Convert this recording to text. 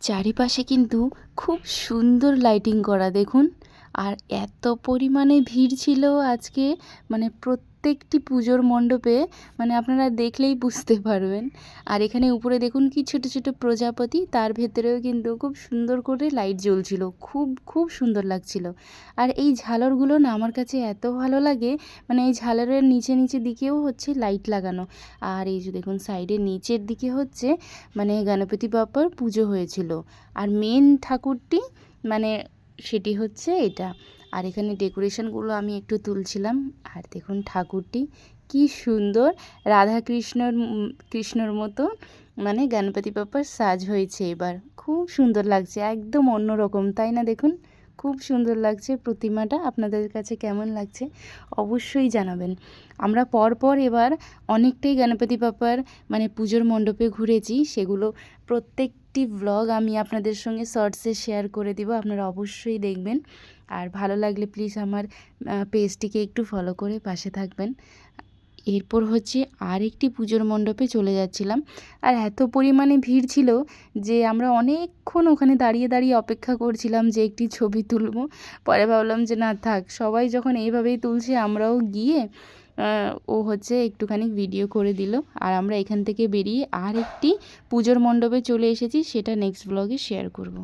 চারিপাশে কিন্তু খুব সুন্দর লাইটিং করা দেখুন। আর এত পরিমাণে ভিড় ছিল আজকে, মানে প্রত্যেকটি পুজোর মণ্ডপে, মানে আপনারা দেখলেই বুঝতে পারবেন। আর এখানে উপরে দেখুন কি ছোট ছোট প্রজাপতি, তার ভেতরেও কিন্তু খুব সুন্দর করে লাইট জ্বলছিল, খুব খুব সুন্দর লাগছিল। আর এই ঝালরগুলো না আমার কাছে এত ভালো লাগে, মানে এই ঝালরের নিচে নিচে দিকেও হচ্ছে লাইট লাগানো। আর এই যে দেখুন সাইডে নিচের দিকে হচ্ছে মানে গণপতি বাপ্পার পুজো হয়েছিল। আর মেন ঠাকুরটি মানে সেটি হচ্ছে এটা। আর এখানে ডেকোরেশনগুলো আমি একটু তুলছিলাম। আর দেখুন ঠাকুরটি কি সুন্দর কৃষ্ণর মতো মানে গণপতি বাপ্পার সাজ হয়েছে এবার। খুব সুন্দর লাগছে, একদম অন্যরকম, তাই না? দেখুন খুব সুন্দর লাগছে প্রতিমাটা। আপনাদের কাছে কেমন লাগছে অবশ্যই জানাবেন। আমরা পরপর এবার অনেকটাই গণপতি বাপ্পার মানে পুজোর মণ্ডপে ঘুরেছি, সেগুলো প্রত্যেকটি ভ্লগ আমি আপনাদের সঙ্গে শর্টসে শেয়ার করে দিব, আপনারা অবশ্যই দেখবেন। আর ভালো লাগলে প্লিজ আমার পেজটিকে একটু ফলো করে পাশে থাকবেন। এরপর হচ্ছে আরেকটি পুজোর মণ্ডপে চলে যাচ্ছিলাম। আর এত পরিমাণে ভিড় ছিল যে আমরা অনেকক্ষণ ওখানে দাঁড়িয়ে দাঁড়িয়ে অপেক্ষা করছিলাম যে একটি ছবি তুলব। পরে ভাবলাম যে না থাক, সবাই যখন এইভাবেই তুলছে আমরাও গিয়ে ও হচ্ছে একটুখানি ভিডিও করে দিল। আর আমরা এখান থেকে বেরিয়ে আর একটি পুজোর মণ্ডপে চলে এসেছি, সেটা নেক্সট ব্লগে শেয়ার করব।